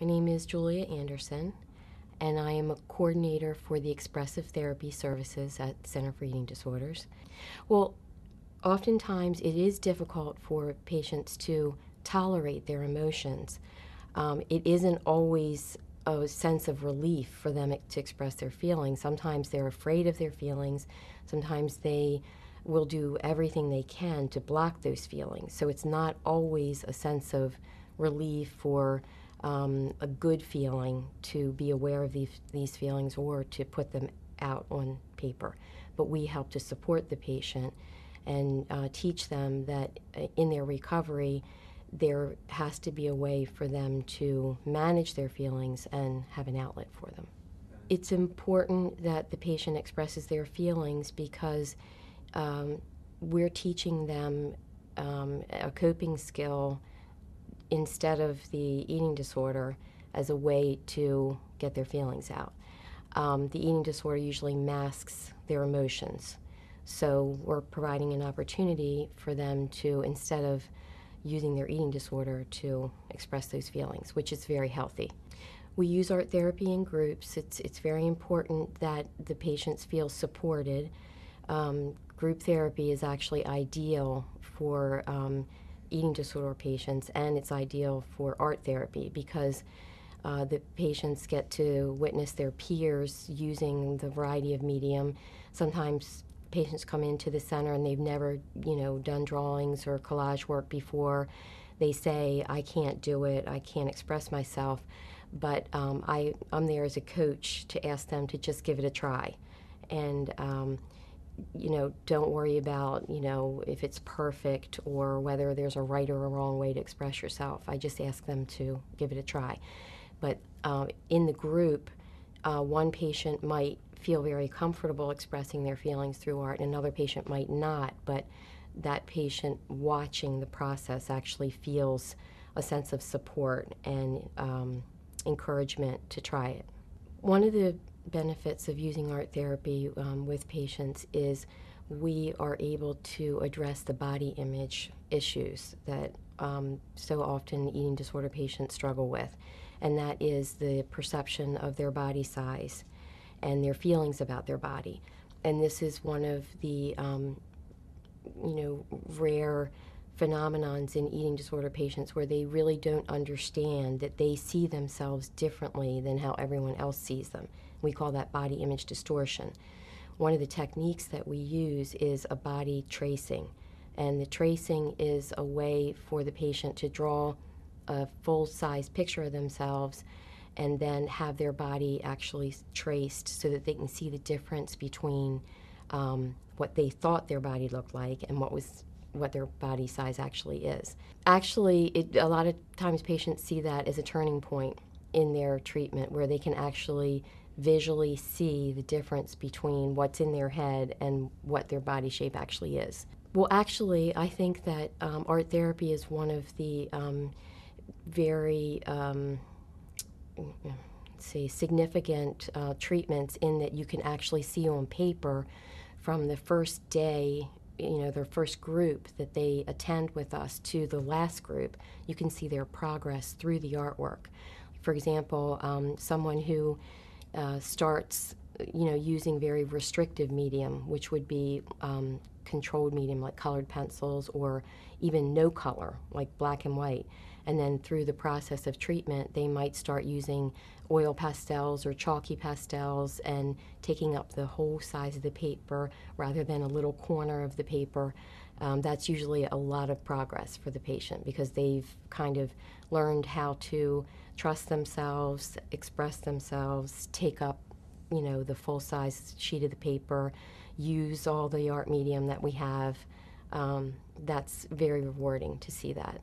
My name is Julia Anderson, and I am a coordinator for the Expressive Therapy Services at Center for Eating Disorders. Well, oftentimes it is difficult for patients to tolerate their emotions. It isn't always a sense of relief for them to express their feelings. Sometimes they're afraid of their feelings. Sometimes they will do everything they can to block those feelings. So it's not always a sense of relief or a good feeling to be aware of these feelings or to put them out on paper. But we help to support the patient and teach them that in their recovery, there has to be a way for them to manage their feelings and have an outlet for them. It's important that the patient expresses their feelings because we're teaching them a coping skill instead of the eating disorder as a way to get their feelings out. The eating disorder usually masks their emotions. So we're providing an opportunity for them to, instead of using their eating disorder, to express those feelings, which is very healthy. We use art therapy in groups. It's very important that the patients feel supported. Group therapy is actually ideal for eating disorder patients, and it's ideal for art therapy because the patients get to witness their peers using the variety of medium. Sometimes patients come into the center and they've never, done drawings or collage work before. They say, I can't do it, I can't express myself, but I'm there as a coach to ask them to just give it a try. And don't worry about, if it's perfect or whether there's a right or a wrong way to express yourself. I just ask them to give it a try. But in the group, one patient might feel very comfortable expressing their feelings through art, and another patient might not, but that patient watching the process actually feels a sense of support and encouragement to try it. One of the benefits of using art therapy with patients is we are able to address the body image issues that so often eating disorder patients struggle with, and that is the perception of their body size and their feelings about their body. And this is one of the rare phenomenons in eating disorder patients where they really don't understand that they see themselves differently than how everyone else sees them. We call that body image distortion. One of the techniques that we use is a body tracing. And the tracing is a way for the patient to draw a full-size picture of themselves and then have their body actually traced so that they can see the difference between what they thought their body looked like and what their body size actually is. Actually, a lot of times patients see that as a turning point in their treatment where they can actually visually see the difference between what's in their head and what their body shape actually is. Well, actually, I think that art therapy is one of the very significant treatments in that you can actually see on paper from the first day, their first group that they attend with us to the last group, you can see their progress through the artwork. For example, someone who starts, using very restrictive medium, which would be controlled medium like colored pencils or even no color like black and white. And then through the process of treatment, they might start using oil pastels or chalky pastels and taking up the whole size of the paper rather than a little corner of the paper. That's usually a lot of progress for the patient because they've kind of learned how to trust themselves, express themselves, take up, the full-size sheet of the paper, use all the art medium that we have. That's very rewarding to see that.